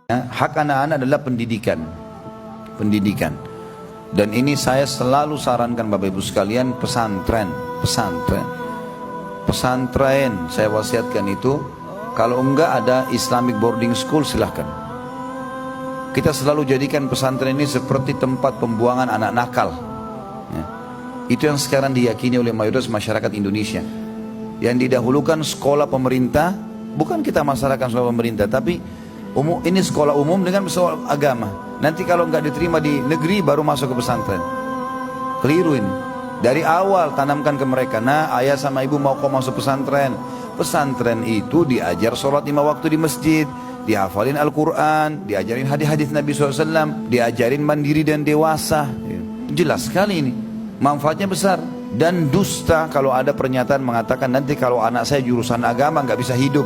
Hak anak-anak adalah pendidikan. Pendidikan. Dan ini saya selalu sarankan Bapak Ibu sekalian, pesantren. Pesantren saya wasiatkan itu. Kalau enggak ada Islamic boarding school silahkan. Kita selalu jadikan pesantren ini seperti tempat pembuangan anak nakal ya. Itu yang sekarang diyakini oleh mayoritas masyarakat Indonesia. Yang didahulukan sekolah pemerintah. Bukan kita masyarakat sekolah pemerintah, tapi ini sekolah umum dengan sekolah agama. Nanti kalau nggak diterima di negeri baru masuk ke pesantren. Keliru ini. Dari awal tanamkan ke mereka, nah ayah sama ibu mau kau masuk pesantren. Pesantren itu diajar sholat 5 waktu di masjid, dihafalin Al-Quran, diajarin hadis-hadis Nabi SAW, diajarin mandiri dan dewasa. Jelas sekali ini, manfaatnya besar. Dan dusta kalau ada pernyataan mengatakan nanti kalau anak saya jurusan agama nggak bisa hidup.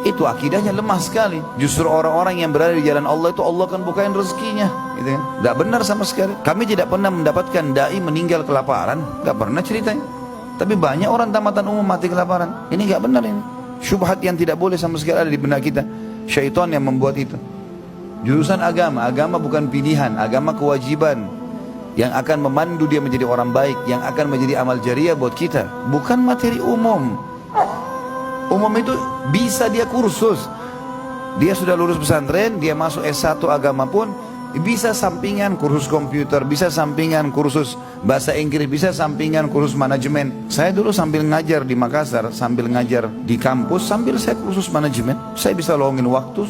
Itu akidahnya lemah sekali. Justru orang-orang yang berada di jalan Allah itu Allah akan bukain rezekinya gitu kan? Tidak benar sama sekali. Kami tidak pernah mendapatkan dai meninggal kelaparan, nggak pernah ceritanya. Tapi banyak orang tamatan umum mati kelaparan. Ini nggak benar ini. Syubhat yang tidak boleh sama sekali ada di benak kita. Syaitan yang membuat itu. Jurusan agama, agama bukan pilihan, agama kewajiban yang akan memandu dia menjadi orang baik, yang akan menjadi amal jariah buat kita, bukan materi umum. Umum itu bisa dia kursus. Dia sudah lulus pesantren, dia masuk S1 agama pun bisa sampingan kursus komputer, bisa sampingan kursus bahasa Inggris, bisa sampingan kursus manajemen. Saya dulu sambil ngajar di Makassar, sambil ngajar di kampus, sambil saya kursus manajemen. Saya bisa luangin waktu,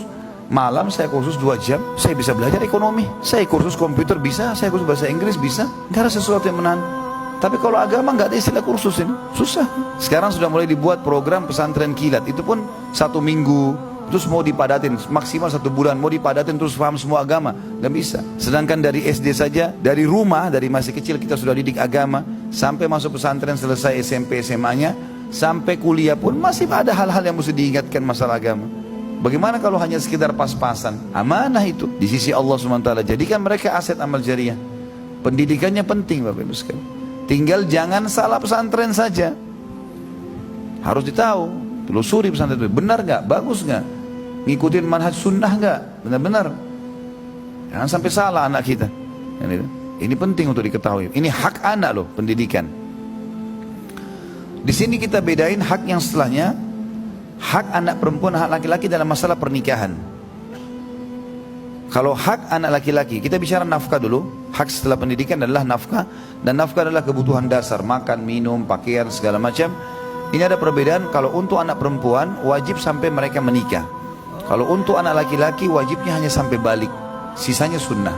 malam saya kursus 2 jam, saya bisa belajar ekonomi. Saya kursus komputer bisa, saya kursus bahasa Inggris bisa. Gak ada sesuatu yang menahan. Tapi kalau agama nggak ada istilah kursus ini, susah. Sekarang sudah mulai dibuat program pesantren kilat, itu pun 1 minggu, terus mau dipadatin maksimal 1 bulan, mau dipadatin terus paham semua agama, nggak bisa. Sedangkan dari SD saja, dari rumah, dari masih kecil kita sudah didik agama, sampai masuk pesantren selesai SMP SMA-nya, sampai kuliah pun masih ada hal-hal yang mesti diingatkan masalah agama. Bagaimana kalau hanya sekedar pas-pasan? Amanah itu di sisi Allah SWT. Jadikan mereka aset amal jariah. Pendidikannya penting Bapak Ibu sekalian. Tinggal jangan salah pesantren saja. Harus ditahu, telusuri pesantren itu benar nggak, bagus nggak, ngikutin manhaj sunnah nggak, benar-benar. Jangan sampai salah anak kita. Ini penting untuk diketahui. Ini hak anak loh, pendidikan. Di sini kita bedain hak yang setelahnya, hak anak perempuan, hak laki-laki dalam masalah pernikahan. Kalau hak anak laki-laki, kita bicara nafkah dulu. Hak setelah pendidikan adalah nafkah, dan nafkah adalah kebutuhan dasar, makan, minum, pakaian, segala macam. Ini ada perbedaan. Kalau untuk anak perempuan wajib sampai mereka menikah. Kalau untuk anak laki-laki wajibnya hanya sampai balik, sisanya sunnah.